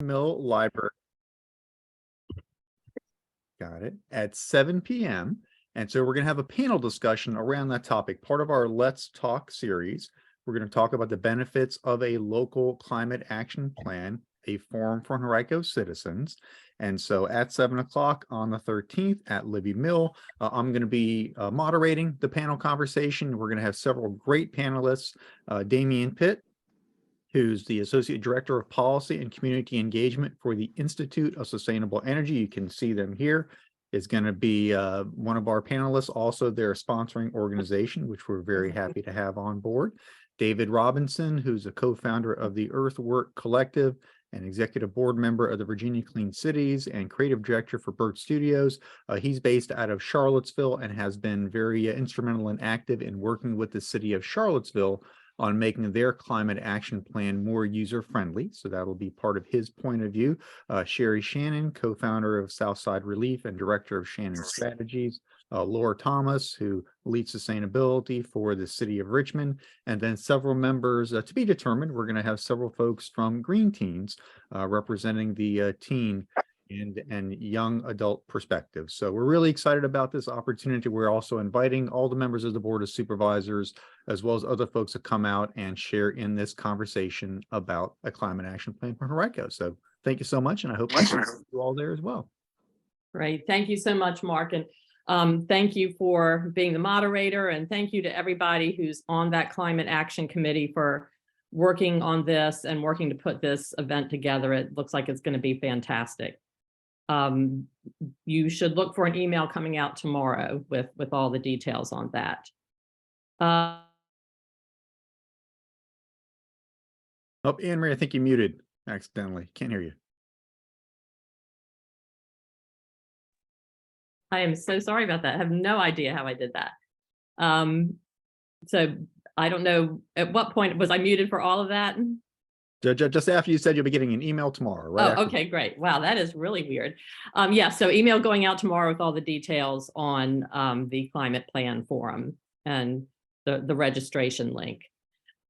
Mill Library. Got it. At 7 p.m. And so we're going to have a panel discussion around that topic. Part of our Let's Talk series, we're going to talk about the benefits of a local climate action plan, a forum for Henrico citizens. And so at 7 o'clock on the 13th at Libby Mill, I'm going to be moderating the panel conversation. We're going to have several great panelists, Damian Pitt, who's the Associate Director of Policy and Community Engagement for the Institute of Sustainable Energy. You can see them here. Is going to be one of our panelists, also their sponsoring organization, which we're very happy to have on board. David Robinson, who's a co-founder of the Earthwork Collective and executive board member of the Virginia Clean Cities and creative director for Bird Studios. He's based out of Charlottesville and has been very instrumental and active in working with the city of Charlottesville on making their climate action plan more user-friendly. So that'll be part of his point of view. Sherry Shannon, co-founder of Southside Relief and director of Shannon Strategies. Laura Thomas, who leads sustainability for the city of Richmond. And then several members to be determined. We're going to have several folks from Green Teens representing the teen and young adult perspective. So we're really excited about this opportunity. We're also inviting all the members of the Board of Supervisors, as well as other folks to come out and share in this conversation about a climate action plan for Henrico. So thank you so much, and I hope to see you all there as well. Great. Thank you so much, Mark. And thank you for being the moderator, and thank you to everybody who's on that Climate Action Committee for working on this and working to put this event together. It looks like it's going to be fantastic. You should look for an email coming out tomorrow with all the details on that. Oh, Anne-Marie, I think you muted accidentally. Can't hear you. I am so sorry about that. I have no idea how I did that. So I don't know at what point was I muted for all of that. Just after you said you'll be getting an email tomorrow, right? Oh, okay, great. Wow, that is really weird. Yeah, so email going out tomorrow with all the details on the climate plan forum and the registration link.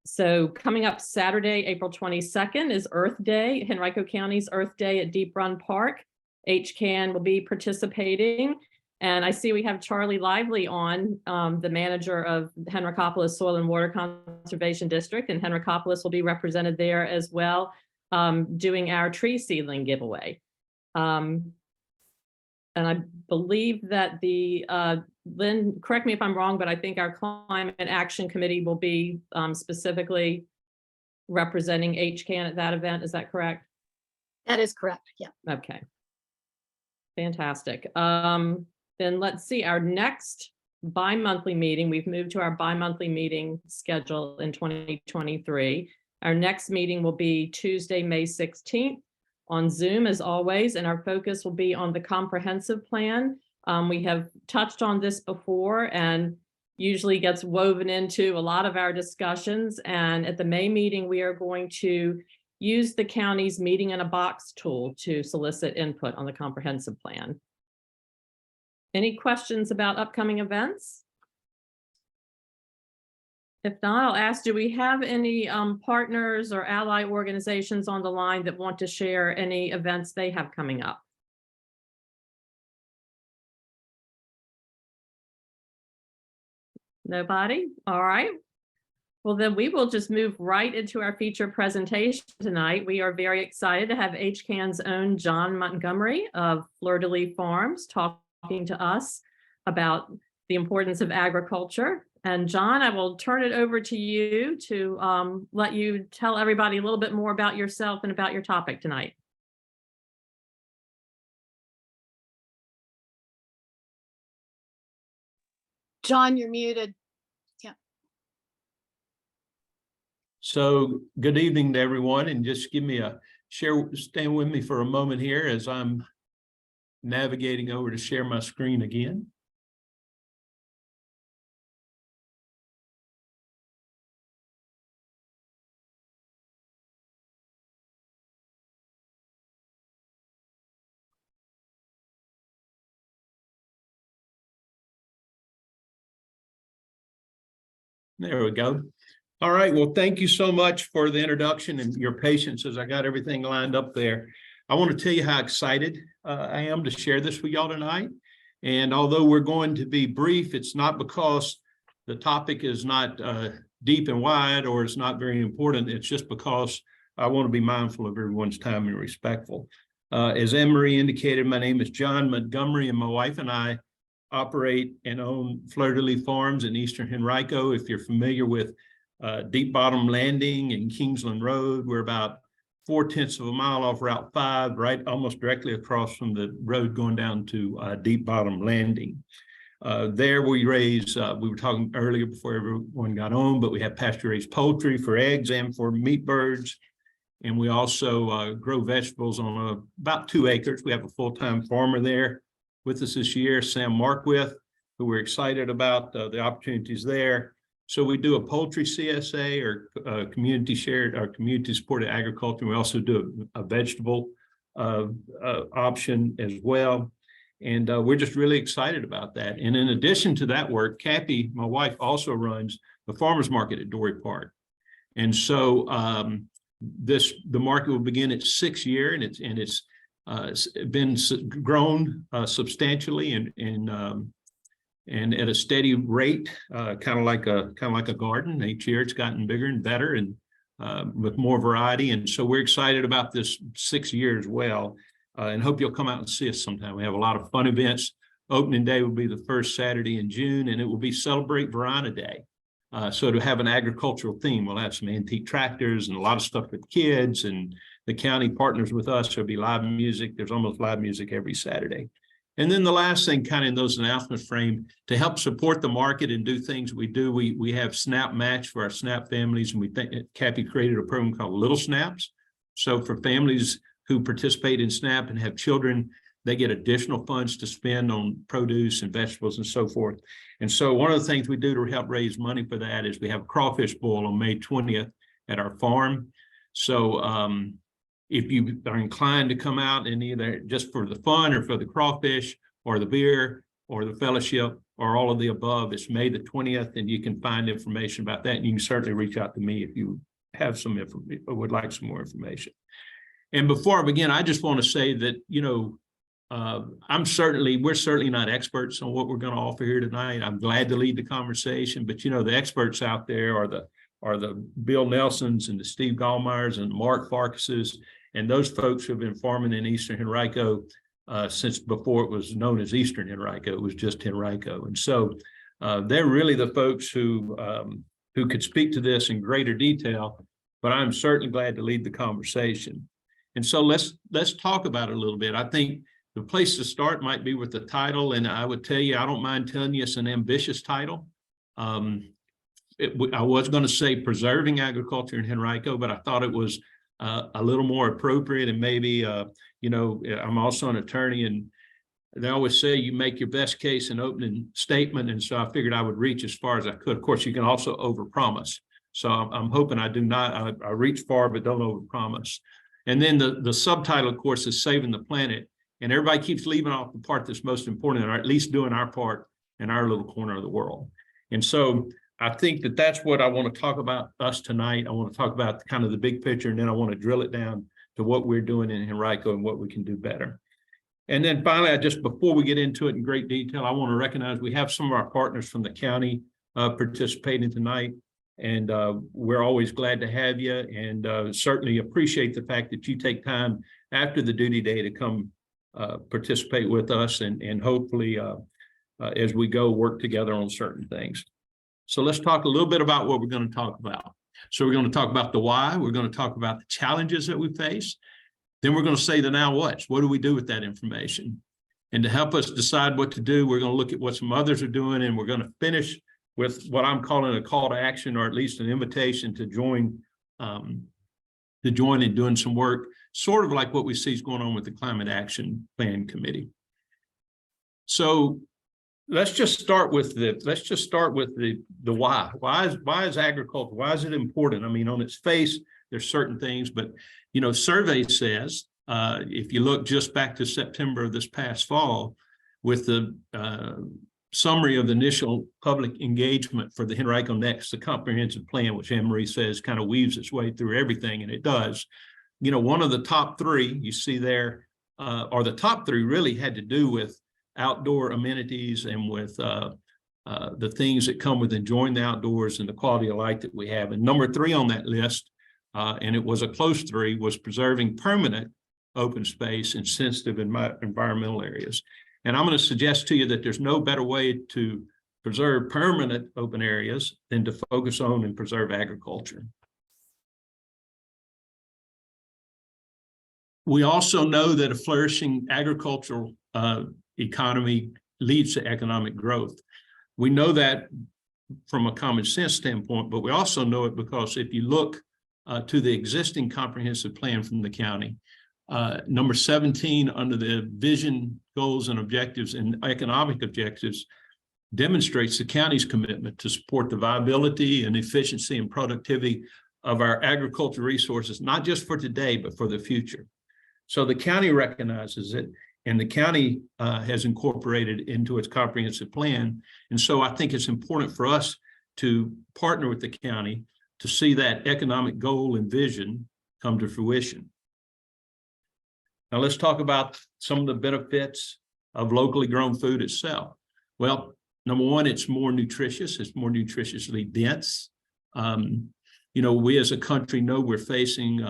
So coming up Saturday, April 22nd is Earth Day, Henrico County's Earth Day at Deep Run Park. HCAN will be participating. And I see we have Charlie Lively on, the manager of Henricopolis Soil and Water Conservation District, and Henricopolis will be represented there as well, doing our tree seedling giveaway. And I believe that the, Lynn, correct me if I'm wrong, but I think our Climate Action Committee will be specifically representing HCAN at that event. Is that correct? That is correct, yeah. Okay. Fantastic. Then let's see, our next bi-monthly meeting, we've moved to our bi-monthly meeting schedule in 2023. Our next meeting will be Tuesday, May 16th on Zoom as always, and our focus will be on the comprehensive plan. We have touched on this before and usually gets woven into a lot of our discussions. And at the May meeting, we are going to use the county's meeting in a box tool to solicit input on the comprehensive plan. Any questions about upcoming events? If not, I'll ask, do we have any partners or ally organizations on the line that want to share any events they have coming up? Nobody? All right. Well, then we will just move right into our feature presentation tonight. We are very excited to have HCAN's own John Montgomery of Fleur de Lis Farms talking to us about the importance of agriculture. And John, I will turn it over to you to let you tell everybody a little bit more about yourself and about your topic tonight. John, you're muted. Yeah. So good evening to everyone, and just give me a stand with me for a moment here as I'm navigating over to share my screen again. There we go. All right, well, thank you so much for the introduction and your patience as I got everything lined up there. I want to tell you how excited I am to share this with y'all tonight. And although we're going to be brief, it's not because the topic is not deep and wide or it's not very important. It's just because I want to be mindful of everyone's time and respectful. As Anne-Marie indicated, my name is John Montgomery, and my wife and I operate and own Fleur-de-Lis Farms in Eastern Henrico. If you're familiar with Deep Bottom Landing and Kingsland Road, we're about 0.4 of a mile off Route 5, right almost directly across from the road going down to Deep Bottom Landing. There we raise, we were talking earlier before everyone got on, but we have pasture-raised poultry for eggs and for meat birds. And we also grow vegetables on about 2 acres. We have a full-time farmer there with us this year, Sam Markwith, who we're excited about the opportunities there. So we do a poultry CSA or community shared or community supported agriculture. We also do a vegetable option as well. And we're just really excited about that. And in addition to that work, Cappy, my wife, also runs the farmers market at Dory Park. And so the market will begin its 6th year, and it's been grown substantially and at a steady rate, kind of like a garden. Each year it's gotten bigger and better and with more variety. And so we're excited about this 6th year as well, and hope you'll come out and see us sometime. We have a lot of fun events. Opening day will be the first Saturday in June, and it will be Celebrate Verona Day. So to have an agricultural theme, we'll have some antique tractors and a lot of stuff for kids, and the county partners with us. There'll be live music. There's almost live music every Saturday. And then the last thing, kind of in those announcements frame, to help support the market and do things we do, we have SNAP match for our SNAP families, and we think Cappy created a program called Little Snaps. So for families who participate in SNAP and have children, they get additional funds to spend on produce and vegetables and so forth. And so one of the things we do to help raise money for that is we have a crawfish boil on May 20th at our farm. So if you are inclined to come out and either just for the fun or for the crawfish or the beer or the fellowship or all of the above, it's May the 20th, and you can find information about that. And you can certainly reach out to me if you have some information or would like some more information. And before I begin, I just want to say that, you know, we're certainly not experts on what we're going to offer here tonight. I'm glad to lead the conversation, but you know, the experts out there are the Bill Nelsons and the Steve Gallmeyers and Mark Farkases, and those folks who have been farming in Eastern Henrico since before it was known as Eastern Henrico. It was just Henrico. And so they're really the folks who could speak to this in greater detail, but I'm certainly glad to lead the conversation. And so let's talk about it a little bit. I think the place to start might be with the title, and I would tell you, I don't mind telling you it's an ambitious title. I was going to say preserving agriculture in Henrico, but I thought it was a little more appropriate, and maybe, you know, I'm also an attorney, and they always say you make your best case in opening statement, and so I figured I would reach as far as I could. Of course, you can also overpromise. So I'm hoping I do not, I reach far, but don't overpromise. And then the subtitle, of course, is Saving the Planet. And everybody keeps leaving off the part that's most important, or at least doing our part in our little corner of the world. And so I think that that's what I want to talk about us tonight. I want to talk about kind of the big picture, and then I want to drill it down to what we're doing in Henrico and what we can do better. And then finally, before we get into it in great detail, I want to recognize we have some of our partners from the county participating tonight. And we're always glad to have you, and certainly appreciate the fact that you take time after the duty day to come participate with us, and hopefully as we go work together on certain things. So let's talk a little bit about what we're going to talk about. So we're going to talk about the why. We're going to talk about the challenges that we face. Then we're going to say the now what's. What do we do with that information? And to help us decide what to do, we're going to look at what some others are doing, and we're going to finish with what I'm calling a call to action, or at least an invitation to join in doing some work, sort of like what we see is going on with the Climate Action Plan Committee. So let's just start with the why. Why is agriculture? Why is it important? I mean, on its face, there's certain things, but you know, survey says if you look just back to September of this past fall, with the summary of the initial public engagement for the Henrico Next, the comprehensive plan, which Anne-Marie says kind of weaves its way through everything, and it does. You know, one of the top three you see there, or the top three really had to do with outdoor amenities and with the things that come with enjoying the outdoors and the quality of life that we have. And number three on that list, and it was a close three, was preserving permanent open space in sensitive environmental areas. And I'm going to suggest to you that there's no better way to preserve permanent open areas than to focus on and preserve agriculture. We also know that a flourishing agricultural economy leads to economic growth. We know that from a common sense standpoint, but we also know it because if you look to the existing comprehensive plan from the county, number 17 under the vision, goals, and objectives and economic objectives demonstrates the county's commitment to support the viability and efficiency and productivity of our agricultural resources, not just for today, but for the future. So the county recognizes it, and the county has incorporated into its comprehensive plan. And so I think it's important for us to partner with the county to see that economic goal and vision come to fruition. Now let's talk about some of the benefits of locally grown food itself. Well, number one, it's more nutritious. It's more nutritiously dense. You know, we as a country know we're facing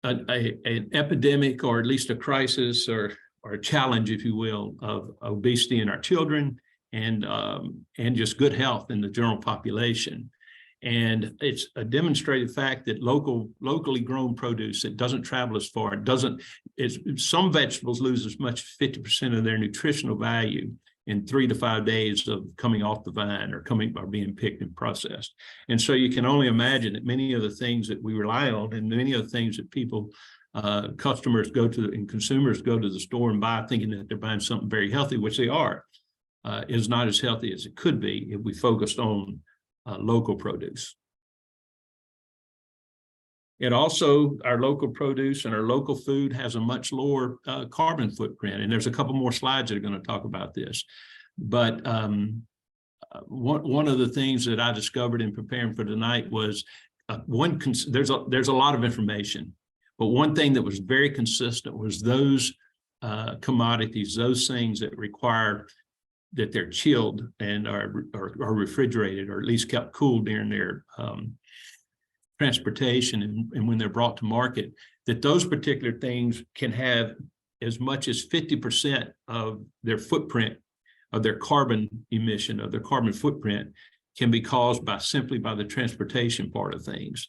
an epidemic, or at least a crisis, or a challenge, if you will, of obesity in our children and just good health in the general population. And it's a demonstrated fact that locally grown produce that doesn't travel as far, some vegetables lose as much as 50% of their nutritional value in 3 to 5 days of coming off the vine or being picked and processed. And so you can only imagine that many of the things that we rely on and many of the things that people, customers go to and consumers go to the store and buy thinking that they're buying something very healthy, which they are, is not as healthy as it could be if we focused on local produce. It also, our local produce and our local food has a much lower carbon footprint. And there's a couple more slides that are going to talk about this. But one of the things that I discovered in preparing for tonight was there's a lot of information, but one thing that was very consistent was those commodities, those things that require that they're chilled and are refrigerated, or at least kept cool during their transportation and when they're brought to market, that those particular things can have as much as 50% of their footprint, of their carbon emission, of their carbon footprint, can be caused simply by the transportation part of things.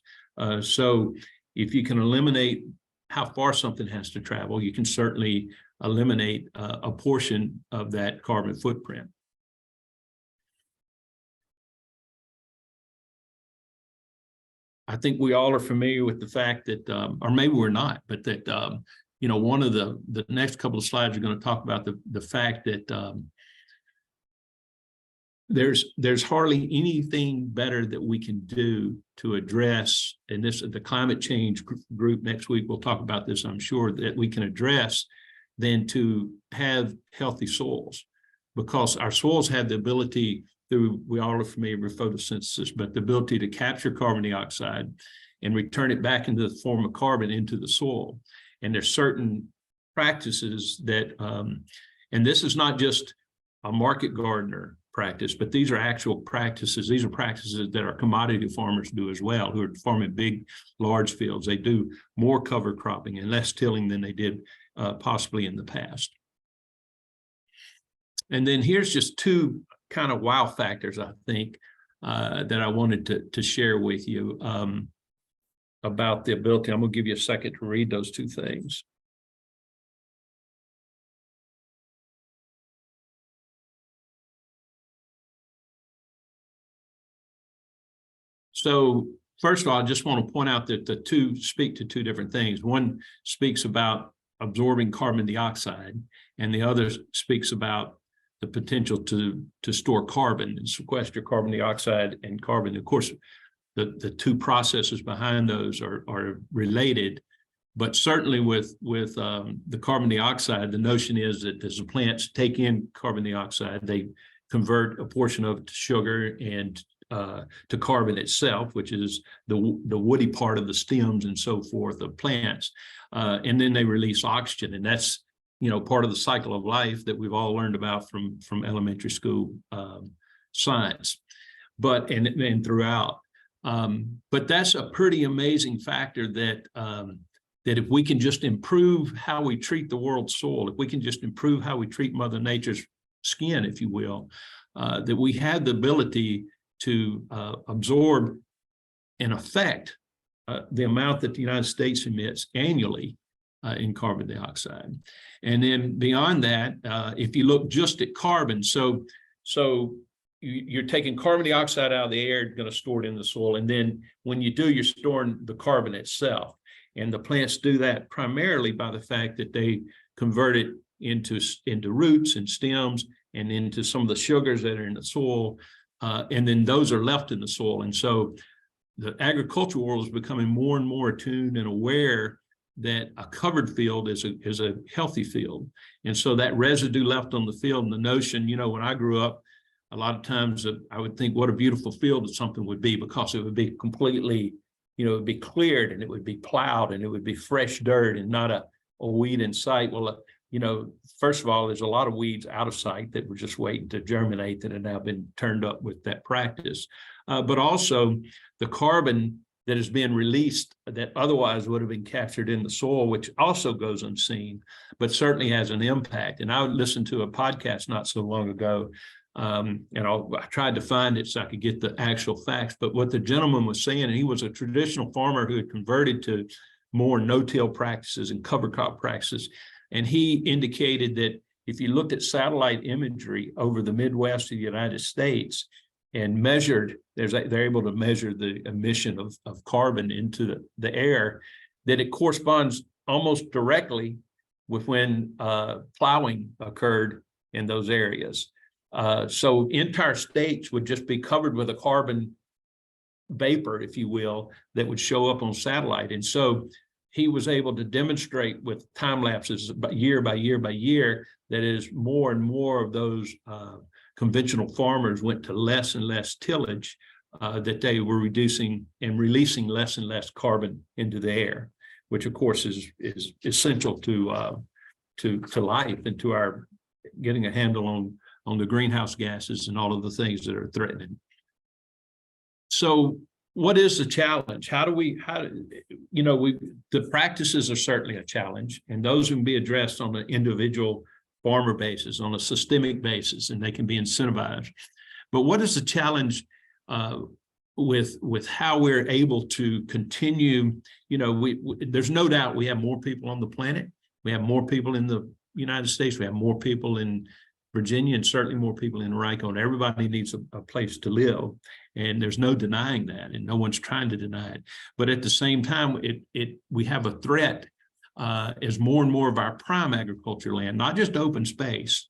So if you can eliminate how far something has to travel, you can certainly eliminate a portion of that carbon footprint. I think we all are familiar with the fact that, or maybe we're not, but that, you know, one of the next couple of slides are going to talk about the fact that there's hardly anything better that we can do to address, and the climate change group next week will talk about this, I'm sure, that we can address, than to have healthy soils, because our soils have the ability through, we all are familiar with photosynthesis, but the ability to capture carbon dioxide and return it back into the form of carbon into the soil. And there's certain practices that, and this is not just a market gardener practice, but these are actual practices. These are practices that our commodity farmers do as well, who are farming big, large fields. They do more cover cropping and less tilling than they did possibly in the past. And then here's just two kind of wow factors, I think, that I wanted to share with you about the ability. I'm going to give you a second to read those two things. So first of all, I just want to point out that the two speak to two different things. One speaks about absorbing carbon dioxide, and the other speaks about the potential to store carbon and sequester carbon dioxide and carbon. Of course, the two processes behind those are related, But certainly with the carbon dioxide, the notion is that as the plants take in carbon dioxide, they convert a portion of it to sugar and to carbon itself, which is the woody part of the stems and so forth of plants. And then they release oxygen. And that's, part of the cycle of life that we've all learned about from elementary school science, and throughout. But that's a pretty amazing factor that if we can just improve how we treat the world's soil, if we can just improve how we treat Mother Nature's skin, if you will, that we have the ability to absorb and affect the amount that the United States emits annually in carbon dioxide. And then beyond that, if you look just at carbon, so you're taking carbon dioxide out of the air, going to store it in the soil. And then when you do, you're storing the carbon itself. And the plants do that primarily by the fact that they convert it into roots and stems and into some of the sugars that are in the soil. And then those are left in the soil. And so the agricultural world is becoming more and more attuned and aware that a covered field is a healthy field. And so that residue left on the field, and the notion, when I grew up, a lot of times I would think what a beautiful field something would be, because it would be completely, it would be cleared and it would be plowed and it would be fresh dirt and not a weed in sight. Well, first of all, there's a lot of weeds out of sight that were just waiting to germinate that have now been turned up with that practice. But also the carbon that is being released that otherwise would have been captured in the soil, which also goes unseen, but certainly has an impact. And I listened to a podcast not so long ago, and I tried to find it so I could get the actual facts. But what the gentleman was saying, and he was a traditional farmer who had converted to more no-till practices and cover crop practices. And he indicated that if you looked at satellite imagery over the Midwest of the United States and measured, they're able to measure the emission of carbon into the air, that it corresponds almost directly with when plowing occurred in those areas. So entire states would just be covered with a carbon vapor, if you will, that would show up on satellite. And so he was able to demonstrate with time lapses year by year by year that as more and more of those conventional farmers went to less and less tillage, that they were reducing and releasing less and less carbon into the air, which of course is essential to life and to our getting a handle on the greenhouse gases and all of the things that are threatening. So what is the challenge? The practices are certainly a challenge, and those can be addressed on an individual farmer basis, on a systemic basis, and they can be incentivized. But what is the challenge with how we're able to continue? There's no doubt we have more people on the planet. We have more people in the United States. We have more people in Virginia, and certainly more people in Henrico, and everybody needs a place to live. And there's no denying that, and no one's trying to deny it. But at the same time, we have a threat as more and more of our prime agriculture land, not just open space.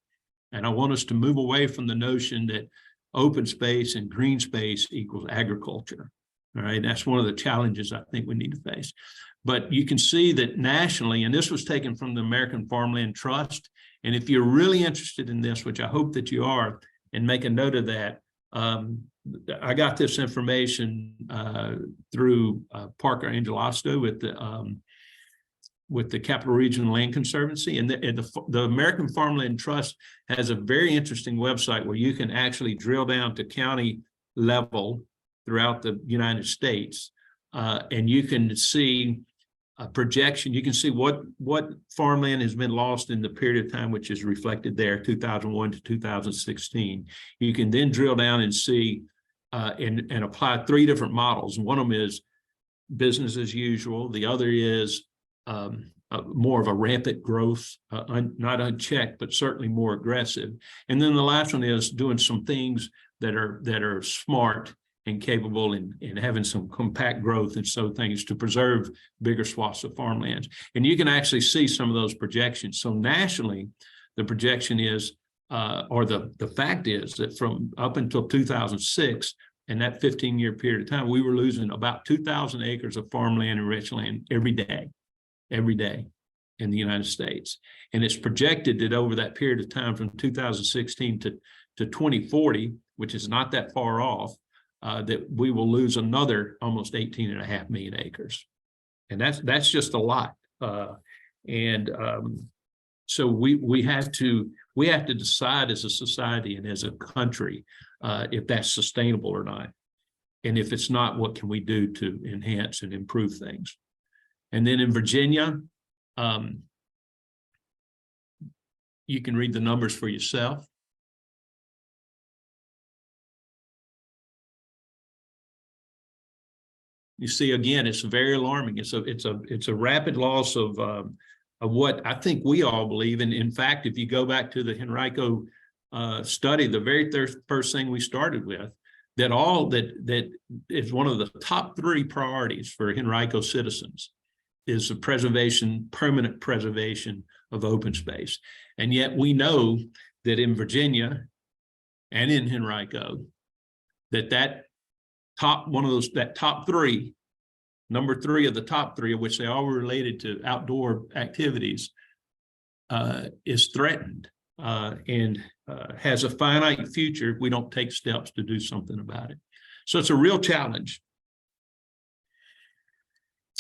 And I want us to move away from the notion that open space and green space equals agriculture. All right, that's one of the challenges I think we need to face. But you can see that nationally, and this was taken from the American Farmland Trust. And if you're really interested in this, which I hope that you are, and make a note of that, I got this information through Parker Angelosto with the Capital Region Land Conservancy, and the American Farmland Trust has a very interesting website where you can actually drill down to county level throughout the United States, and you can see a projection. You can see what farmland has been lost in the period of time, which is reflected there, 2001 to 2016. You can then drill down and see and apply 3 different models. One of them is business as usual. The other is more of a rampant growth, not unchecked, but certainly more aggressive. And then the last one is doing some things that are smart and capable in having some compact growth and so things to preserve bigger swaths of farmlands. And you can actually see some of those projections. So nationally, the projection is, or the fact is that from up until 2006, and that 15-year period of time, we were losing about 2,000 acres of farmland and rich land every day. every day in the United States. And it's projected that over that period of time from 2016 to 2040, which is not that far off, that we will lose another almost 18.5 million acres. And that's just a lot. So we have to decide as a society and as a country if that's sustainable or not. And if it's not, what can we do to enhance and improve things? And then in Virginia, you can read the numbers for yourself. You see, again, it's very alarming. It's a rapid loss of what I think we all believe. And in fact, if you go back to the Henrico study, the very first thing we started with, that is one of the top 3 priorities for Henrico citizens is the permanent preservation of open space. And yet we know that in Virginia and in Henrico, that top 3, number 3 of the top 3, of which they all related to outdoor activities, is threatened and has a finite future if we don't take steps to do something about it. So it's a real challenge.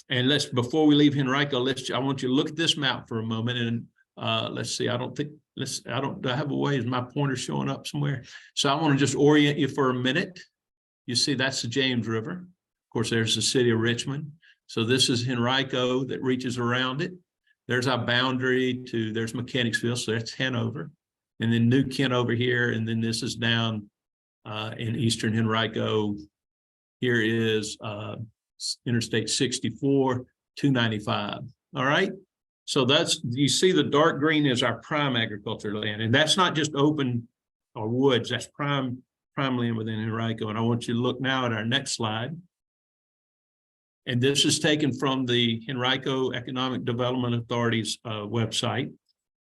And before we leave Henrico, I want you to look at this map for a moment, and let's see. I have a way. Is my pointer showing up somewhere? So I want to just orient you for a minute. You see, that's the James River. Of course, there's the city of Richmond. So this is Henrico that reaches around it. There's our boundary there's Mechanicsville, so that's Hanover. And then New Kent over here, and then this is down in eastern Henrico. Here is Interstate 64, 295. All right. So you see the dark green is our prime agriculture land. And that's not just open or woods, that's prime land within Henrico. And I want you to look now at our next slide. And this is taken from the Henrico Economic Development Authority's website.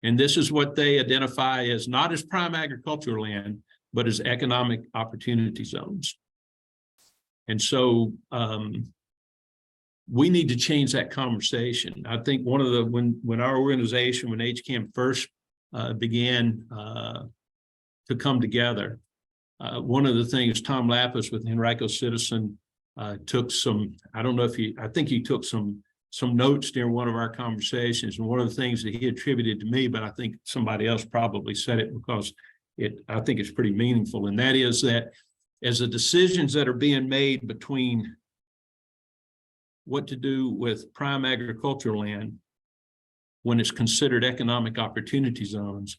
And this is what they identify as not as prime agricultural land, but as economic opportunity zones. And so we need to change that conversation. I think one of the, when our organization, when HCAN first began to come together, one of the things Tom Lapis with Henrico Citizen took some, I think he took some notes during one of our conversations. And one of the things that he attributed to me, but I think somebody else probably said it because I think it's pretty meaningful. And that is that as the decisions that are being made between what to do with prime agricultural land when it's considered economic opportunity zones,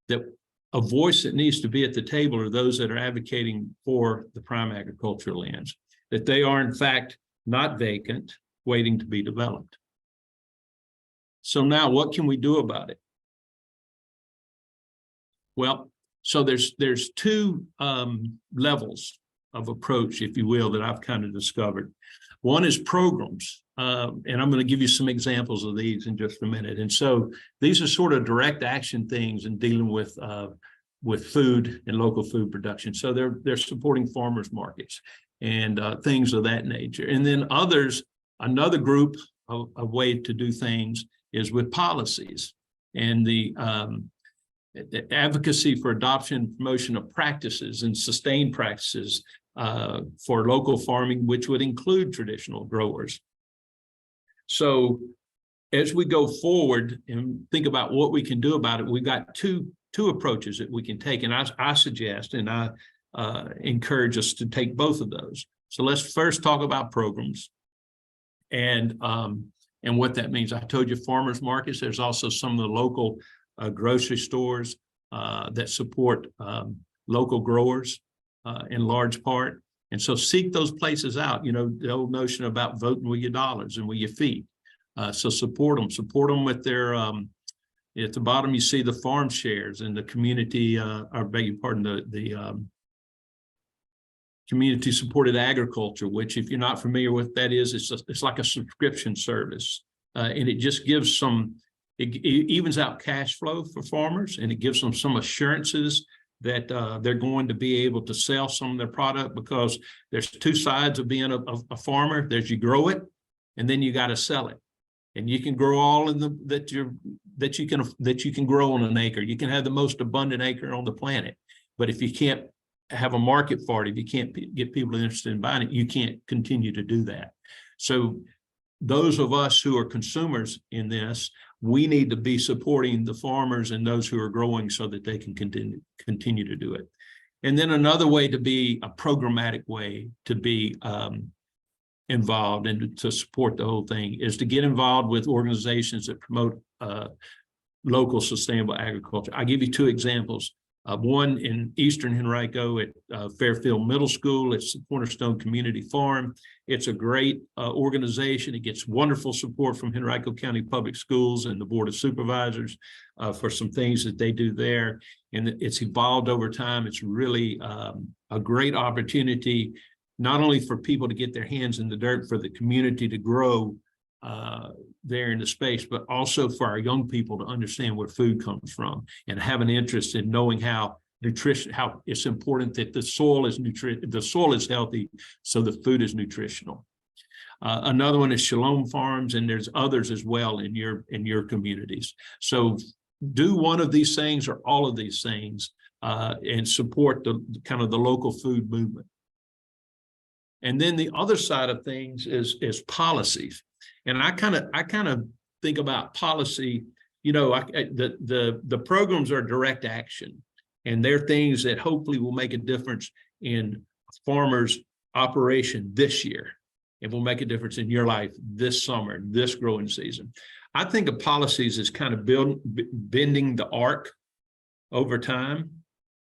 that a voice that needs to be at the table are those that are advocating for the prime agricultural lands, that they are in fact not vacant, waiting to be developed. So now what can we do about it? Well, so there's 2 levels of approach, if you will, that I've kind of discovered. One is programs, and I'm going to give you some examples of these in just a minute. And so these are sort of direct action things in dealing with food and local food production. So they're supporting farmers markets and things of that nature. And then others, another group of way to do things is with policies and the advocacy for adoption and promotion of practices and sustained practices for local farming, which would include traditional growers. So as we go forward and think about what we can do about it, we've got two approaches that we can take. And I suggest and I encourage us to take both of those. So let's first talk about programs and what that means. I told you farmers markets. There's also some of the local grocery stores that support local growers in large part. And so seek those places out, you know, the old notion about voting with your dollars and with your feet. So support them with their, at the bottom, you see the farm shares and the community, I beg your pardon, the community supported agriculture, which if you're not familiar with that is, it's like a subscription service. And it just gives it evens out cash flow for farmers, and it gives them some assurances that they're going to be able to sell some of their product, because there's 2 sides of being a farmer. There's you grow it, and then you got to sell it. and you can grow all in that you can grow on an acre. You can have the most abundant acre on the planet, but if you can't have a market for it, if you can't get people interested in buying it, you can't continue to do that. So those of us who are consumers in this, we need to be supporting the farmers and those who are growing so that they can continue to do it. And then another way to be a programmatic way to be involved and to support the whole thing is to get involved with organizations that promote local sustainable agriculture. I'll give you two examples. One in Eastern Henrico at Fairfield Middle School. It's the Cornerstone Community Farm. It's a great organization. It gets wonderful support from Henrico County Public Schools and the Board of Supervisors for some things that they do there. And it's evolved over time. It's really a great opportunity, not only for people to get their hands in the dirt, for the community to grow there in the space, but also for our young people to understand where food comes from and have an interest in knowing how it's important that the soil is healthy, so the food is nutritional. Another one is Shalom Farms, and there's others as well in your communities. So do one of these things or all of these things and support the kind of the local food movement. And then the other side of things is policies. And I kind of think about policy, the programs are direct action, and they're things that hopefully will make a difference in farmers' operation this year. It will make a difference in your life this summer, this growing season. I think of policies as kind of bending the arc over time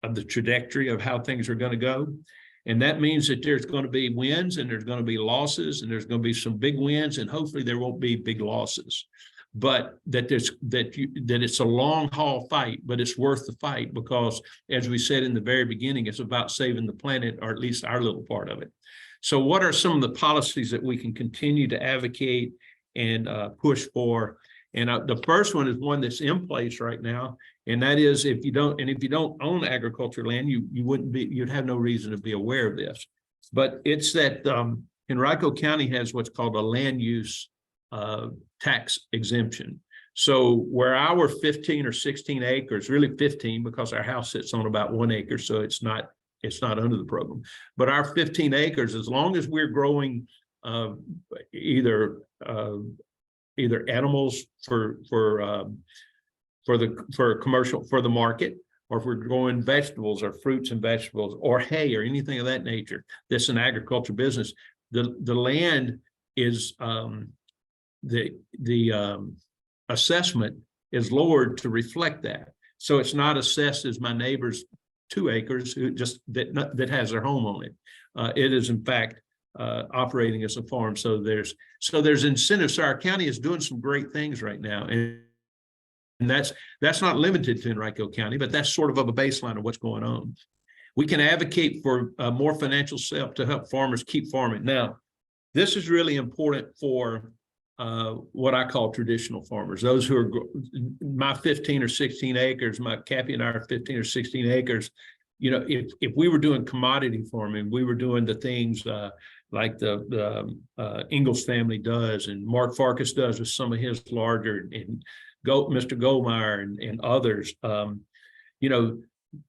of the trajectory of how things are going to go. And that means that there's going to be wins and there's going to be losses, and there's going to be some big wins, and hopefully there won't be big losses. But that it's a long haul fight, but it's worth the fight because, as we said in the very beginning, it's about saving the planet, or at least our little part of it. So what are some of the policies that we can continue to advocate and push for? And the first one is one that's in place right now, and that is if you don't own agricultural land, you'd have no reason to be aware of this. But it's that Henrico County has what's called a land use tax exemption. So where our 15 or 16 acres, really 15 because our house sits on about 1 acre, so it's not under the program. But our 15 acres, as long as we're growing either animals for commercial, for the market, or if we're growing vegetables or fruits and vegetables or hay or anything of that nature, that's an agriculture business. The land is the assessment is lowered to reflect that. So it's not assessed as my neighbor's 2 acres who just that has their home on it. It is in fact operating as a farm. So there's incentives. So our county is doing some great things right now, and that's not limited to Henrico County, but that's sort of a baseline of what's going on. We can advocate for more financial help to help farmers keep farming. Now, this is really important for what I call traditional farmers, those who are my 15 or 16 acres, my Cappy and I are 15 or 16 acres. If we were doing commodity farming, we were doing the things like the Ingalls family does, and Mark Farkas does with some of his larger, and Mr. Goldmeyer and others.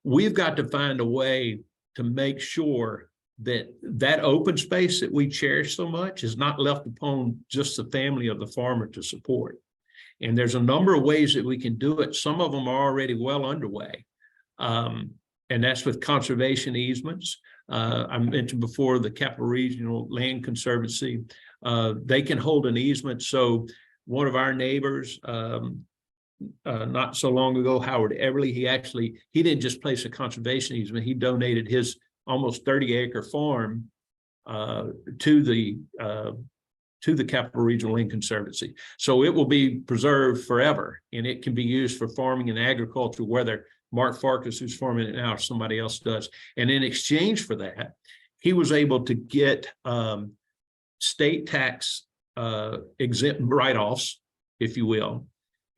We've got to find a way to make sure that open space that we cherish so much is not left upon just the family of the farmer to support. And there's a number of ways that we can do it. Some of them are already well underway. And that's with conservation easements. I mentioned before the Capital Regional Land Conservancy. They can hold an easement. So one of our neighbors, not so long ago, Howard Everly, he didn't just place a conservation easement, he donated his almost 30-acre farm to the Capital Regional Land Conservancy. So it will be preserved forever, and it can be used for farming and agriculture, whether Mark Farkas, who's farming it now, or somebody else does. And in exchange for that, he was able to get state tax exempt write-offs, if you will.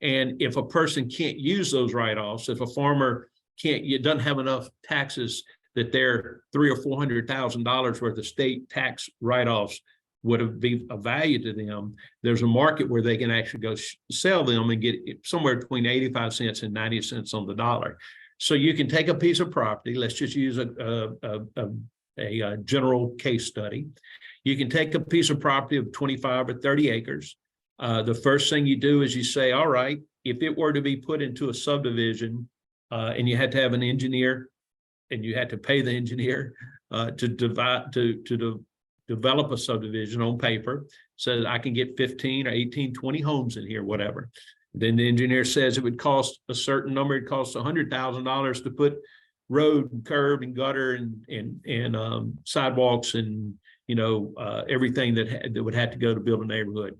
And if a person can't use those write-offs, if a farmer doesn't have enough taxes that they're $300,000 or $400,000 worth of state tax write-offs would be of value to them, there's a market where they can actually go sell them and get somewhere between 85 cents and 90 cents on the dollar. So you can take a piece of property. Let's just use a general case study. You can take a piece of property of 25 or 30 acres. The first thing you do is you say, all right, if it were to be put into a subdivision and you had to have an engineer and you had to pay the engineer to develop a subdivision on paper, so that I can get 15 or 18, 20 homes in here, whatever. Then the engineer says it would cost a certain number. It costs $100,000 to put road and curb and gutter and sidewalks and everything that would have to go to build a neighborhood.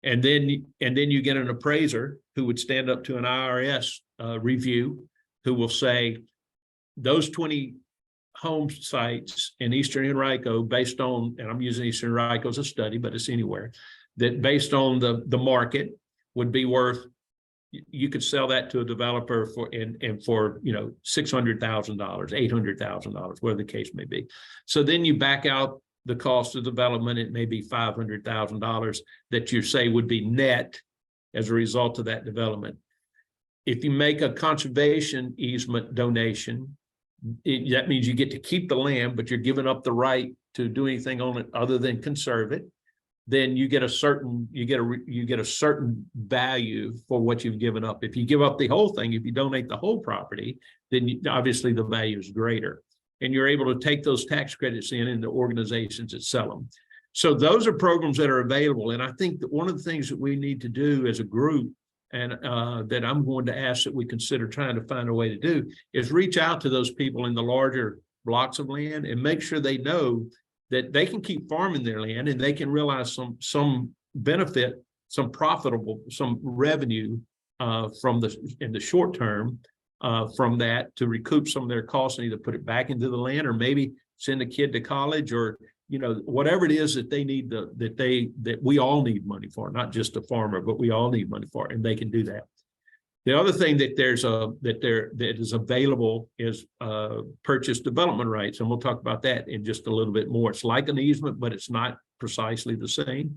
And then you get an appraiser who would stand up to an IRS review, who will say those 20 home sites in Eastern Henrico, based on, and I'm using Eastern Henrico as a study, but it's anywhere, that based on the market would be worth, you could sell that to a developer for $600,000, $800,000, whatever the case may be. So then you back out the cost of development, it may be $500,000 that you say would be net as a result of that development. If you make a conservation easement donation, that means you get to keep the land, but you're giving up the right to do anything on it other than conserve it. Then you get a certain value for what you've given up. If you give up the whole thing, if you donate the whole property, then obviously the value is greater, and you're able to take those tax credits into organizations that sell them. So those are programs that are available, and I think that one of the things that we need to do as a group, and that I'm going to ask that we consider trying to find a way to do, is reach out to those people in the larger blocks of land and make sure they know that they can keep farming their land and they can realize some benefit, some revenue in the short term from that, to recoup some of their costs and either put it back into the land or maybe send a kid to college, or whatever it is that they need, that we all need money for, not just a farmer, but we all need money for, and they can do that. The other thing that that is available is purchase development rights, and we'll talk about that in just a little bit more. It's like an easement, but it's not precisely the same.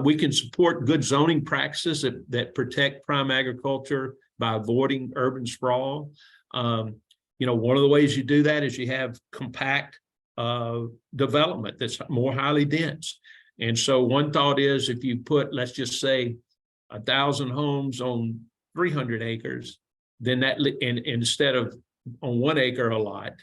We can support good zoning practices that protect prime agriculture by avoiding urban sprawl. One of the ways you do that is you have compact development that's more highly dense. And so one thought is, if you put, let's just say, 1,000 homes on 300 acres, then that, and instead of on 1 acre a lot,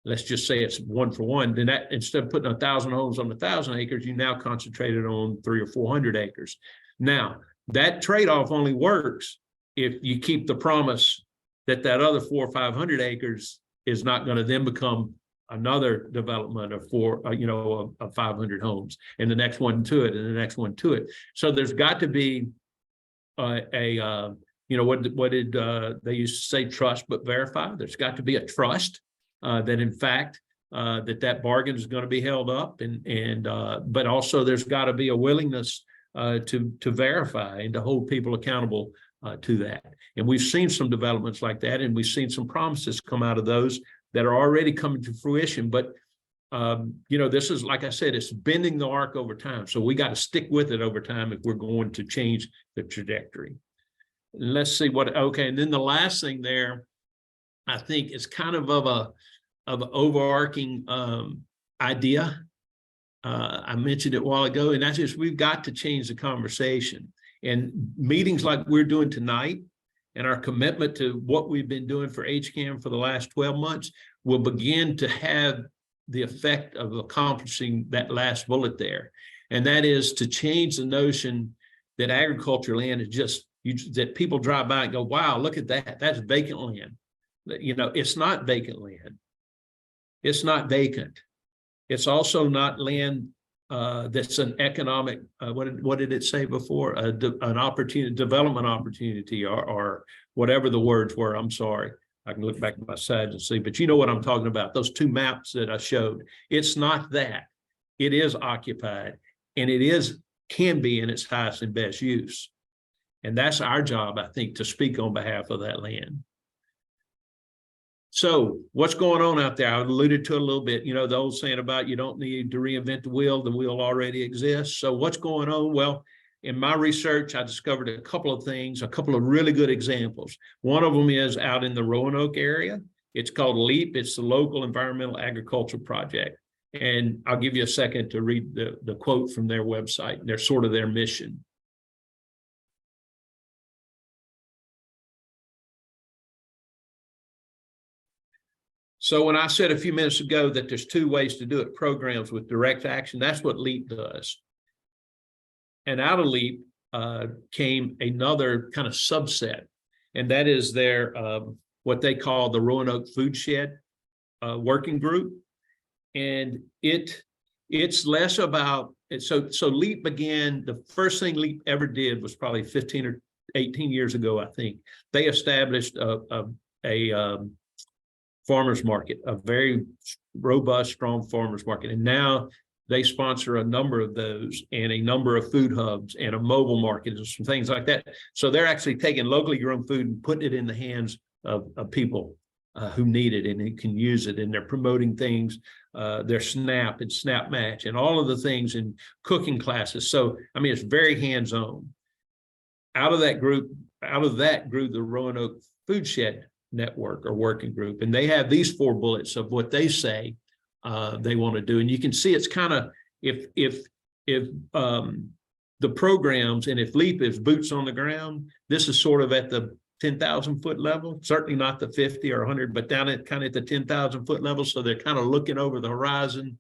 let's just say it's 1 for 1, then that, instead of putting 1,000 homes on 1,000 acres, you now concentrated on 300 or 400 acres. Now, that trade-off only works if you keep the promise that other 400 or 500 acres is not going to then become another development of 500 homes, and the next one to it, and the next one to it. So there's got to be what did they used to say, trust but verify. There's got to be a trust that in fact that bargain is going to be held up, but also there's got to be a willingness to verify and to hold people accountable to that. And we've seen some developments like that, and we've seen some promises come out of those that are already coming to fruition. But this is, like I said, it's bending the arc over time. So we got to stick with it over time if we're going to change the trajectory. Let's see and then the last thing there, I think, is kind of an overarching idea. I mentioned it a while ago, and that's just, we've got to change the conversation. And meetings like we're doing tonight, and our commitment to what we've been doing for HCAN for the last 12 months will begin to have the effect of accomplishing that last bullet there. And that is to change the notion that agriculture land is just, that people drive by and go, wow, look at that, that's vacant land. It's not vacant land. It's not vacant. It's also not land that's an economic, what did it say before? An opportunity, development opportunity, or whatever the words were. I'm sorry. I can look back at my slides and see, but you know what I'm talking about. Those two maps that I showed. It's not that. It is occupied, and can be in its highest and best use. And that's our job, I think, to speak on behalf of that land. So what's going on out there? I alluded to it a little bit, you know, the old saying about you don't need to reinvent the wheel already exists. So what's going on? Well, in my research, I discovered a couple of things, a couple of really good examples. One of them is out in the Roanoke area. It's called LEAP. It's the Local Environmental Agriculture Project. And I'll give you a second to read the quote from their website. They're sort of their mission. So when I said a few minutes ago that there's two ways to do it, programs with direct action, that's what LEAP does. And out of LEAP came another kind of subset, and that is their what they call the Roanoke Food Shed working group. And it's less about it. So LEAP began, the first thing LEAP ever did was probably 15 or 18 years ago, I think. They established a farmers market, a very robust, strong farmers market. And now they sponsor a number of those and a number of food hubs and a mobile market and some things like that. So they're actually taking locally grown food and putting it in the hands of people who need it and who can use it. And they're promoting things, their SNAP and SNAP Match and all of the things in cooking classes. So, I mean, it's very hands-on. Out of that grew the Roanoke Food Shed Network or working group. And they have these 4 bullets of what they say they want to do. And you can see it's kind of, if the programs, and if LEAP is boots on the ground, this is sort of at the 10,000 foot level, certainly not the 50 or 100, but down at kind of at the 10,000 foot level. So they're kind of looking over the horizon.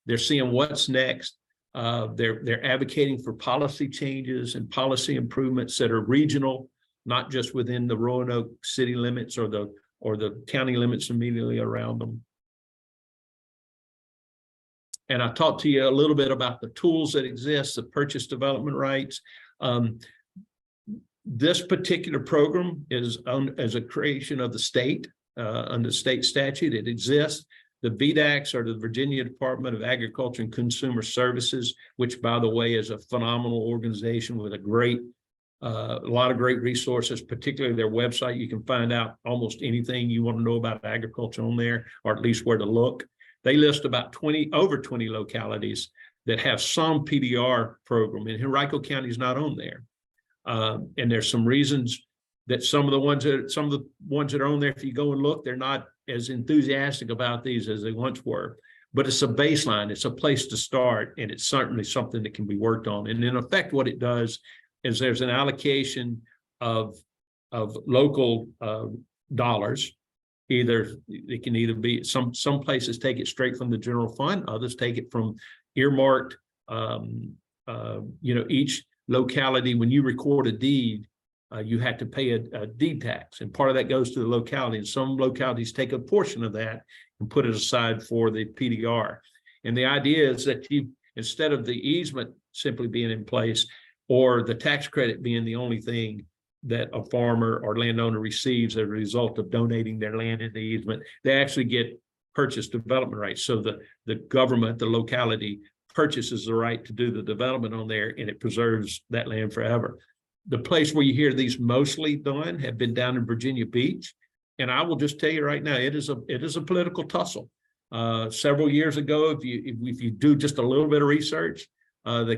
They're seeing what's next. They're advocating for policy changes and policy improvements that are regional, not just within the Roanoke city limits or the county limits immediately around them. And I talked to you a little bit about the tools that exist, the purchase development rights. This particular program is as a creation of the state under state statute. It exists. The VDACs are the Virginia Department of Agriculture and Consumer Services, which, by the way, is a phenomenal organization with a lot of great resources, particularly their website. You can find out almost anything you want to know about agriculture on there, or at least where to look. They list about over 20 localities that have some PDR program, and Henrico County is not on there. And there's some reasons that some of the ones that are on there, if you go and look, they're not as enthusiastic about these as they once were. But it's a baseline, it's a place to start, and it's certainly something that can be worked on. And in effect, what it does is there's an allocation of local dollars. It can either be some places take it straight from the general fund, others take it from earmarked. Each locality, when you record a deed, you have to pay a deed tax, and part of that goes to the locality. And some localities take a portion of that and put it aside for the PDR. And the idea is that you, instead of the easement simply being in place or the tax credit being the only thing that a farmer or landowner receives as a result of donating their land in the easement, they actually get purchase development rights. So the government, the locality, purchases the right to do the development on there, and it preserves that land forever. The place where you hear these mostly done have been down in Virginia Beach. And I will just tell you right now, it is a political tussle. Several years ago, if you do just a little bit of research, I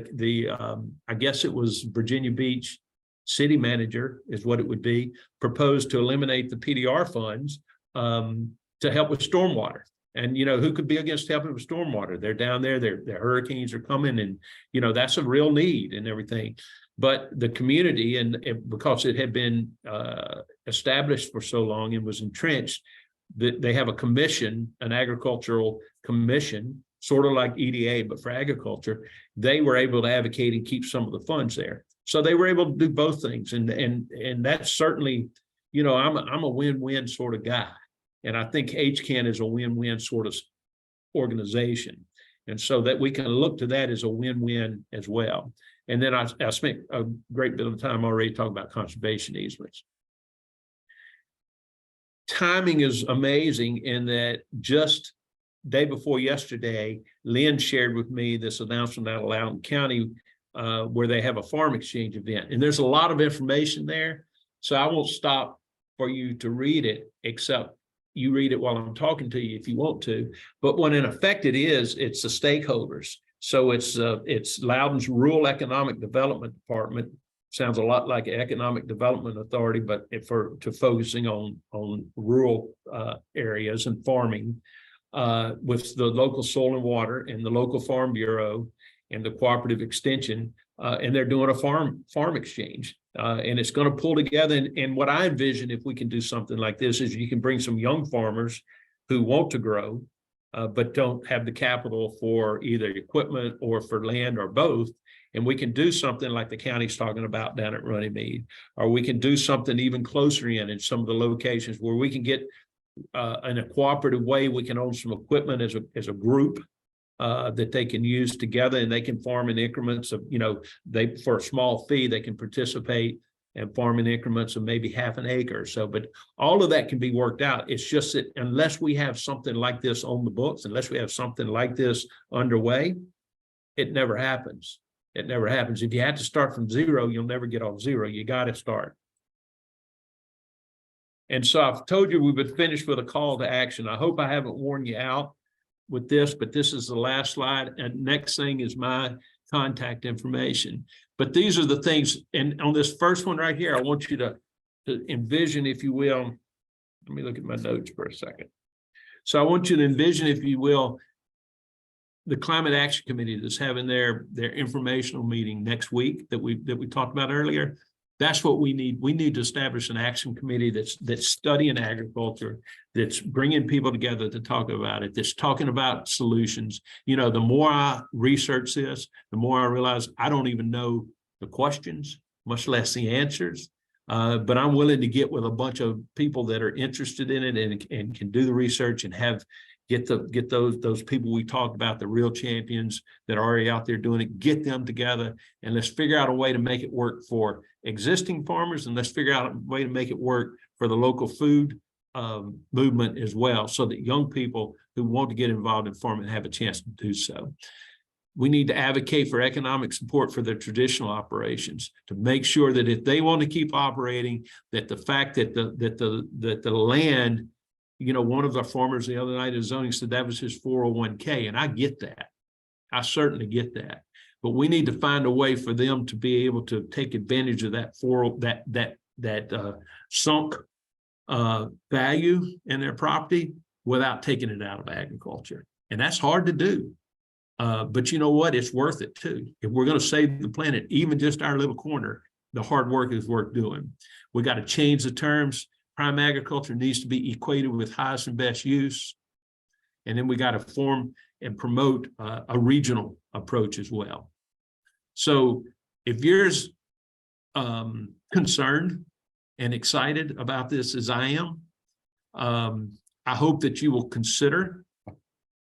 guess it was Virginia Beach city manager is what it would be, proposed to eliminate the PDR funds to help with stormwater. And, who could be against helping with stormwater? They're down there, their hurricanes are coming, and, that's a real need and everything. But the community, and because it had been established for so long and was entrenched, they have a commission, an agricultural commission, sort of like EDA, but for agriculture. They were able to advocate and keep some of the funds there. So they were able to do both things. And that's certainly, I'm a win-win sort of guy. And I think HCAN is a win-win sort of organization. And so that we can look to that as a win-win as well. And then I spent a great bit of time already talking about conservation easements. Timing is amazing in that just day before yesterday, Lynn shared with me this announcement out of Loudoun County where they have a farm exchange event. And there's a lot of information there. So I won't stop for you to read it, except you read it while I'm talking to you if you want to. But what in effect it is, it's the stakeholders. So it's Loudoun's Rural Economic Development Department. Sounds a lot like Economic Development Authority, but to focusing on rural areas and farming, with the local soil and water and the local farm bureau and the cooperative extension, and they're doing a farm exchange, and it's going to pull together. And what I envision, if we can do something like this, is you can bring some young farmers who want to grow, but don't have the capital for either equipment or for land or both. And we can do something like the county's talking about down at Runnymede, or we can do something even closer in some of the locations where we can get in a cooperative way. We can own some equipment as a group that they can use together, and they can farm in increments of, for a small fee, they can participate and farm in increments of maybe half an acre or so. But all of that can be worked out. It's just that unless we have something like this on the books, unless we have something like this underway, it never happens. It never happens. If you had to start from zero, you'll never get off zero. You got to start. And so I've told you we would finish with a call to action. I hope I haven't worn you out with this, but this is the last slide. And next thing is my contact information. But these are the things, and on this first one right here, I want you to envision, if you will. Let me look at my notes for a second. So I want you to envision, if you will, the Climate Action Committee that's having their informational meeting next week that we talked about earlier. That's what we need. We need to establish an action committee that's studying agriculture, that's bringing people together to talk about it, that's talking about solutions. The more I research this, the more I realize I don't even know the questions, much less the answers. But I'm willing to get with a bunch of people that are interested in it and can do the research and get those people we talked about, the real champions that are already out there doing it, get them together, and let's figure out a way to make it work for existing farmers, and let's figure out a way to make it work for the local food movement as well, so that young people who want to get involved in farming have a chance to do so. We need to advocate for economic support for their traditional operations, to make sure that if they want to keep operating, that the fact that the land, one of the farmers the other night in zoning said that was his 401k, and I get that. I certainly get that. But we need to find a way for them to be able to take advantage of that sunk value in their property without taking it out of agriculture. And that's hard to do. But you know what? It's worth it too. If we're going to save the planet, even just our little corner, the hard work is worth doing. We got to change the terms. Prime agriculture needs to be equated with highest and best use. And then we got to form and promote a regional approach as well. So if you're as concerned and excited about this as I am, I hope that you will consider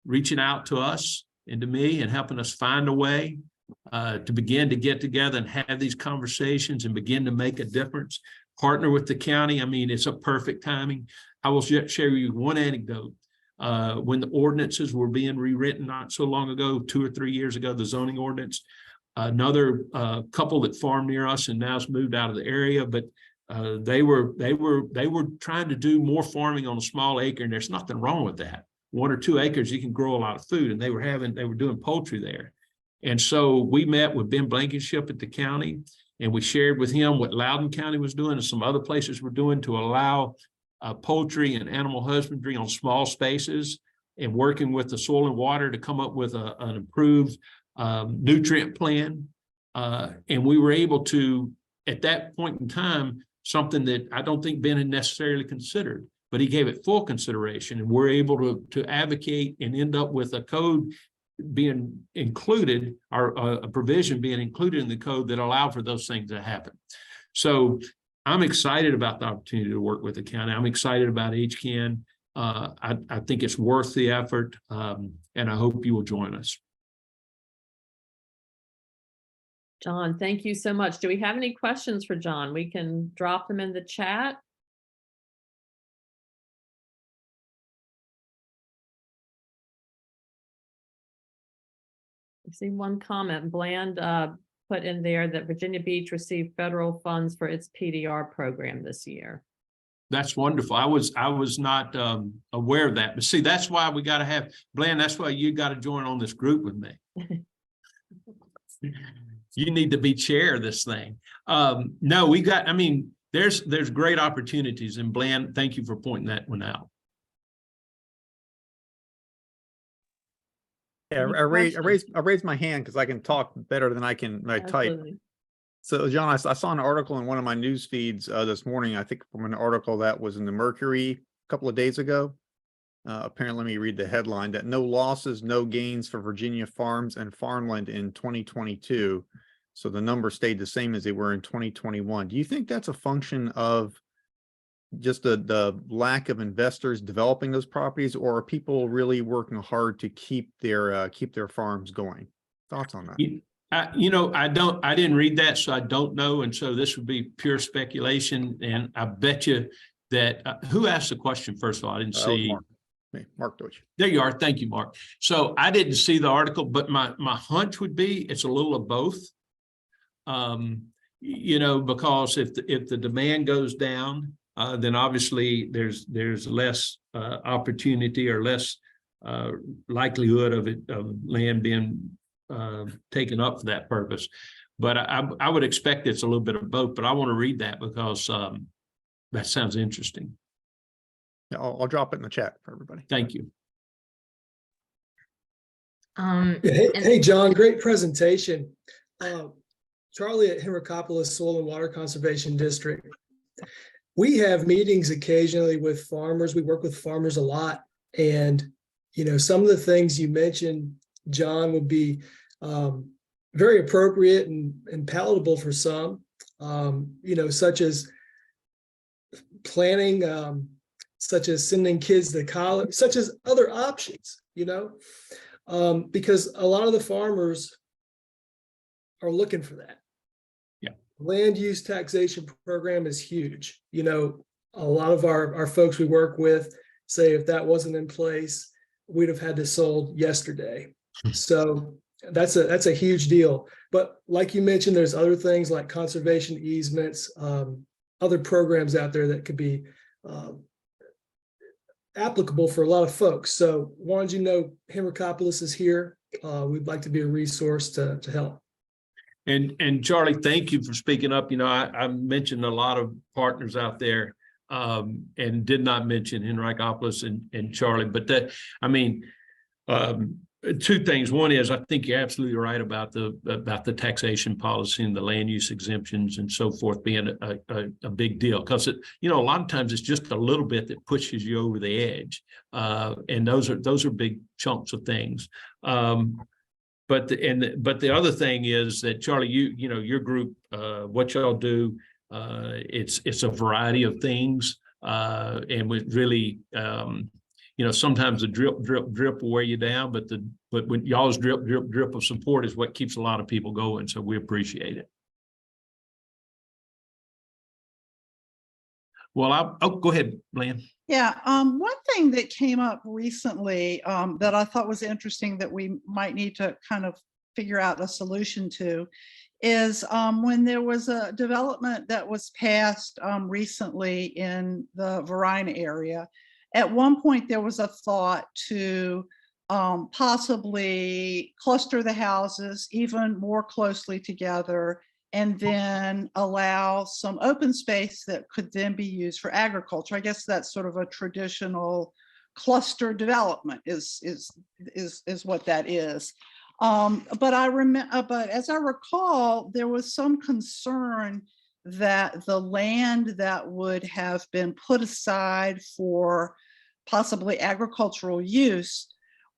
reaching out to us and to me and helping us find a way to begin to get together and have these conversations and begin to make a difference. Partner with the county. I mean, it's a perfect timing. I will share you one anecdote. When the ordinances were being rewritten not so long ago, 2 or 3 years ago, the zoning ordinance, another couple that farmed near us and now's moved out of the area, but they were trying to do more farming on a small acre, and there's nothing wrong with that. 1 or 2 acres, you can grow a lot of food, and they were doing poultry there. And so we met with Ben Blankenship at the county, and we shared with him what Loudoun County was doing and some other places were doing to allow poultry and animal husbandry on small spaces, and working with the soil and water to come up with an improved nutrient plan. And we were able to, at that point in time, something that I don't think Ben had necessarily considered, but he gave it full consideration, and we're able to advocate and end up with a code being included, or a provision being included in the code that allow for those things to happen. So I'm excited about the opportunity to work with the county. I'm excited about HCAN. I think it's worth the effort, and I hope you will join us. John, thank you so much. Do we have any questions for John? We can drop them in the chat. I see one comment. Bland put in there that Virginia Beach received federal funds for its PDR program this year. That's wonderful. I was not aware of that, but see, that's why we got to have Bland. That's why you got to join on this group with me. You need to be chair of this thing. No, we got, I mean, there's great opportunities, and Bland, thank you for pointing that one out. Yeah, Any I raised questions? my hand because I can talk better than I type. Absolutely. So John, I saw an article in one of my news feeds this morning, I think from an article that was in the Mercury a couple of days ago. Apparently, let me read the headline: that no losses, no gains for Virginia farms and farmland in 2022. So the numbers stayed the same as they were in 2021. Do you think that's a function of just the lack of investors developing those properties, or are people really working hard to keep their farms going? Thoughts on that? I didn't read that, so I don't know. And so this would be pure speculation. And I bet you that who asked the question first of all? I didn't see. Mark Deutsch. There you are. Thank you, Mark. So I didn't see the article, but my hunch would be it's a little of both. Because if the demand goes down, then obviously there's less opportunity or less likelihood of land being taken up for that purpose. But I would expect it's a little bit of both. But I want to read that because that sounds interesting. Yeah, I'll drop it in the chat for everybody. Thank you. Hey, John, great presentation. Charlie at Henrico Soil and Water Conservation District. We have meetings occasionally with farmers. We work with farmers a lot. And, some of the things you mentioned, John, would be very appropriate and palatable for some, such as planning, such as sending kids to college, such as other options, because a lot of the farmers are looking for that. Yeah. Land use taxation program is huge. A lot of our folks we work with say if that wasn't in place, we'd have had this sold yesterday. So that's a huge deal. But like you mentioned, there's other things like conservation easements, other programs out there that could be applicable for a lot of folks. So wanted you to know Henrico is here. We'd like to be a resource to help. And Charlie, thank you for speaking up. I mentioned a lot of partners out there and did not mention Henrico and Charlie, but two things. One is I think you're absolutely right about the taxation policy and the land use exemptions and so forth being a big deal, because a lot of times it's just a little bit that pushes you over the edge, and those are big chunks of things. But the other thing is that Charlie, your group, what y'all do, it's a variety of things, and we really. Sometimes the drip will wear you down, but when y'all's drip of support is what keeps a lot of people going. So we appreciate it. Well, go ahead, Lynn. Yeah, one thing that came up recently that I thought was interesting that we might need to kind of figure out a solution to is when there was a development that was passed recently in the Varina area. At one point, there was a thought to possibly cluster the houses even more closely together and then allow some open space that could then be used for agriculture. I guess that's sort of a traditional cluster development is what that is. But as I recall, there was some concern that the land that would have been put aside for possibly agricultural use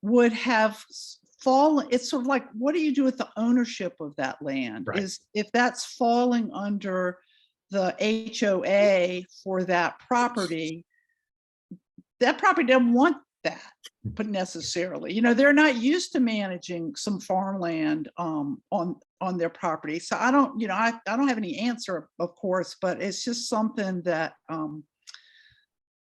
would have fallen. It's sort of like, what do you do with the ownership of that land? Right. If that's falling under the HOA for that property doesn't want that, but necessarily, they're not used to managing some farmland on their property. So I don't have any answer, of course, but it's just something that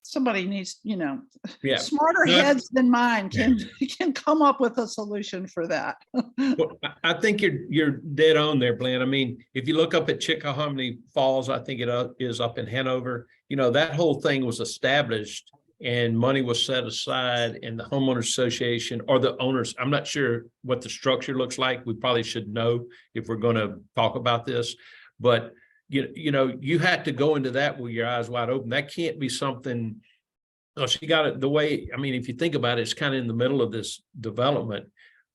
somebody needs, Yeah. smarter No, I- heads than mine can come up with a solution for that. Well, I think you're dead on there, Glenn. I mean, if you look up at Chickahominy Falls, I think it is up in Hanover, that whole thing was established and money was set aside and the homeowners association or the owners, I'm not sure what the structure looks like. We probably should know if we're going to talk about this, but you had to go into that with your eyes wide open. That can't be something. Oh, she got it the way, I mean, if you think about it, it's kind of in the middle of this development.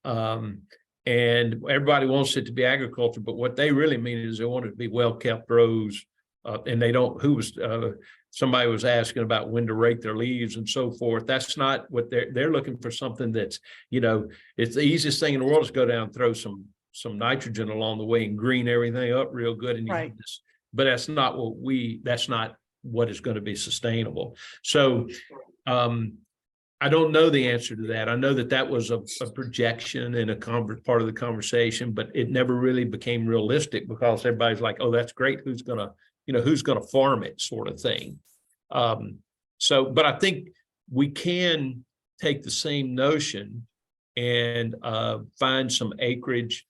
And everybody wants it to be agriculture, but what they really mean is they want it to be well-kept rows. And they don't, somebody was asking about when to rake their leaves and so forth. That's not what they're looking for, something that's, it's the easiest thing in the world is go down, throw some nitrogen along the way and green everything up real good. And you Right. have this, but that's not what is going to be sustainable. So, I don't know the answer to that. I know that was a projection and part of the conversation, but it never really became realistic because everybody's like, oh, that's great. Who's gonna farm it, sort of thing. But I think we can take the same notion and find some acreage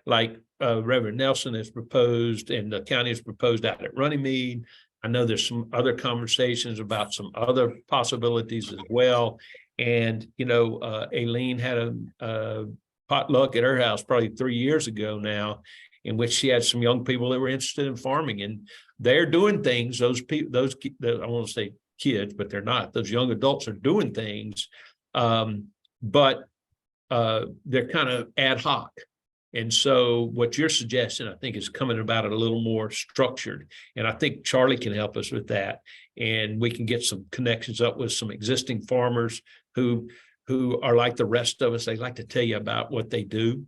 like Reverend Nelson has proposed and the county has proposed out at Runnymede. I know there's some other conversations about some other possibilities as well. And, Aileen had a potluck at her house probably 3 years ago now, in which she had some young people that were interested in farming, and they're doing things. Those people, I want to say kids, but they're not. Those young adults are doing things, but they're kind of ad hoc. And so what you're suggesting, I think, is coming about it a little more structured. And I think Charlie can help us with that. And we can get some connections up with some existing farmers who are like the rest of us. They like to tell you about what they do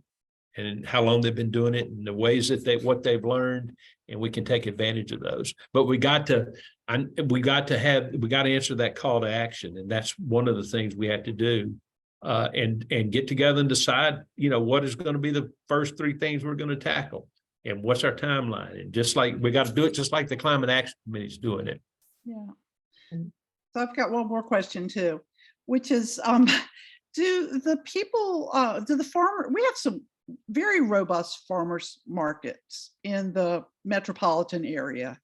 and how long they've been doing it and the ways that what they've learned. And we can take advantage of those. But we got to answer that call to action. And that's one of the things we had to do. And get together and decide, what is going to be the first 3 things we're going to tackle and what's our timeline. And just like we got to do it, just like the Climate Action Committee is doing it. Yeah. So I've got one more question too, which is, do the farmer, we have some very robust farmers markets in the metropolitan area.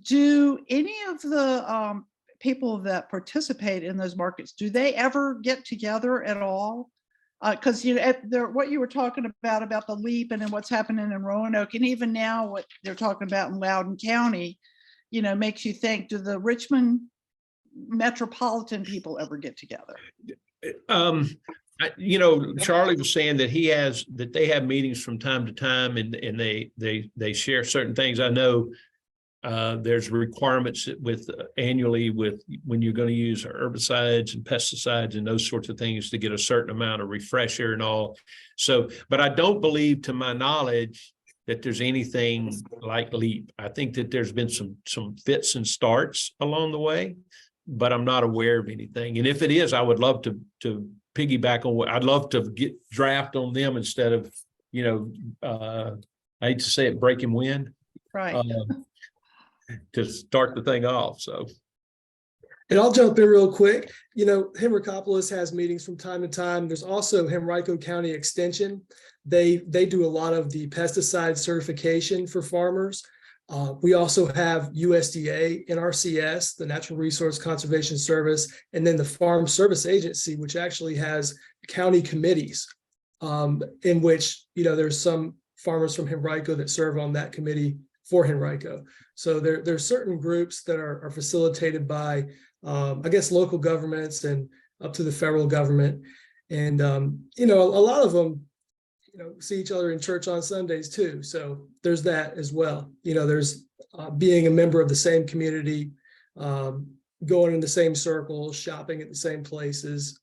Do any of the people that participate in those markets, do they ever get together at all? Because what you were talking about the LEAP and then what's happening in Roanoke, and even now what they're talking about in Loudoun County, makes you think, do the Richmond metropolitan people ever get together? Charlie was saying that they have meetings from time to time and they share certain things. I know there's requirements annually when you're going to use herbicides and pesticides and those sorts of things to get a certain amount of refresher and all. So, but I don't believe, to my knowledge, that there's anything like LEAP. I think that there's been some fits and starts along the way, but I'm not aware of anything. And if it is, I would love to piggyback on I'd love to get draft on them instead of, I hate to say it, breaking wind. Right. To start the thing off. So, and I'll jump in real quick. Henrico has meetings from time to time. There's also Henrico County Extension. They do a lot of the pesticide certification for farmers. We also have USDA, NRCS, the Natural Resource Conservation Service, and then the Farm Service Agency, which actually has county committees in which, there's some farmers from Henrico that serve on that committee for Henrico. So there's certain groups that are facilitated by, local governments and up to the federal government. And, a lot of them, see each other in church on Sundays too. So there's that as well. There's being a member of the same community, going in the same circles, shopping at the same places,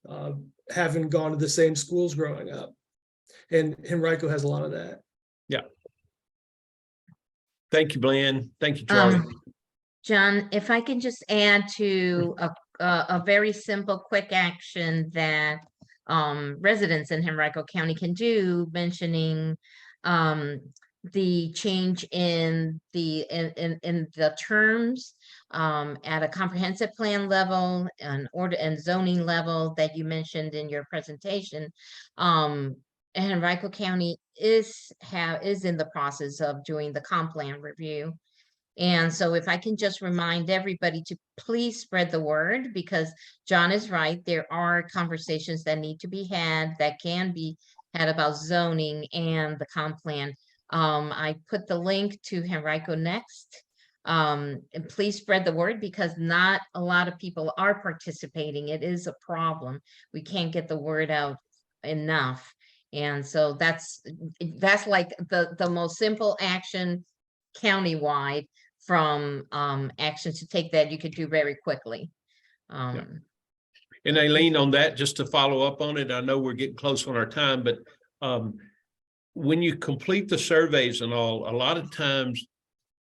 having gone to the same schools growing up. And Henrico has a lot of that. Yeah. Thank you, Glenn. Thank you, Charlie. John, if I can just add to a very simple, quick action that residents in Henrico County can do, mentioning the change in the terms at a comprehensive plan level and order and zoning level that you mentioned in your presentation. Henrico County is in the process of doing the comp plan review. And so if I can just remind everybody to please spread the word, because John is right, there are conversations that need to be had, that can be had about zoning and the comp plan. I put the link to Henrico Next. And please spread the word, because not a lot of people are participating. It is a problem. We can't get the word out enough. And so that's like the most simple action countywide from actions to take that you could do very quickly. And Aileen, on that, just to follow up on it, I know we're getting close on our time, but when you complete the surveys and all, a lot of times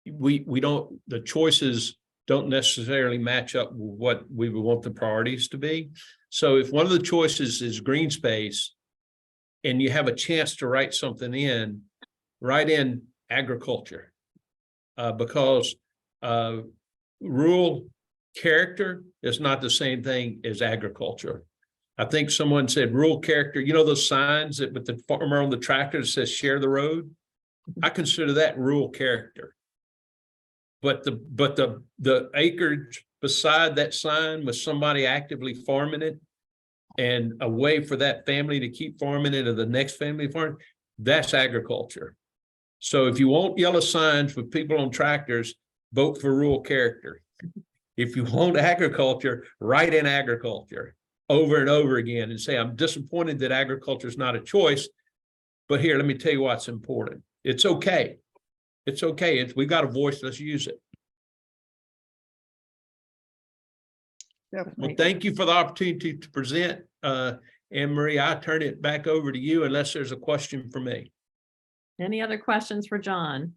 the choices don't necessarily match up with what we would want the priorities to be. So if one of the choices is green space and you have a chance to write something in, write in agriculture, because rural character is not the same thing as agriculture. I think someone said rural character, you know, those signs that with the farmer on the tractor that says share the road. I consider that rural character. But the acreage beside that sign with somebody actively farming it and a way for that family to keep farming it or the next family farm, that's agriculture. So if you want yellow signs with people on tractors, vote for rural character. If you want agriculture, write in agriculture over and over again and say, I'm disappointed that agriculture is not a choice, but here, let me tell you what's important. It's okay. It's okay. We got a voice. Let's use it. Well, thank you for the opportunity to present. Anne Marie, I turn it back over to you unless there's a question for me. Any other questions for John?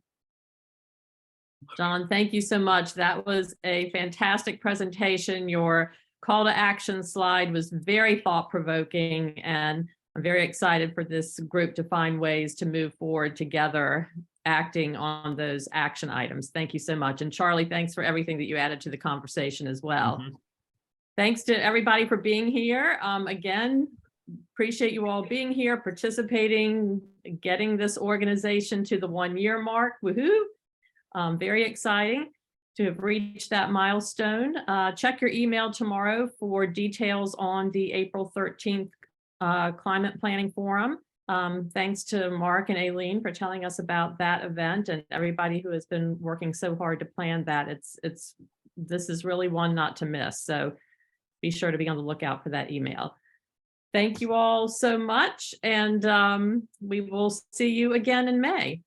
John, thank you so much. That was a fantastic presentation. Your call to action slide was very thought-provoking, and I'm very excited for this group to find ways to move forward together, acting on those action items. Thank you so much. And Charlie, thanks for everything that you added to the conversation as well. Thanks to everybody for being here. Again, appreciate you all being here, participating, getting this organization to the 1-year mark. Woohoo! Very exciting to have reached that milestone. Check your email tomorrow for details on the April 13th Climate Planning Forum. Thanks to Mark and Aileen for telling us about that event and everybody who has been working so hard to plan that. This is really one not to miss. So be sure to be on the lookout for that email. Thank you all so much. And we will see you again in May.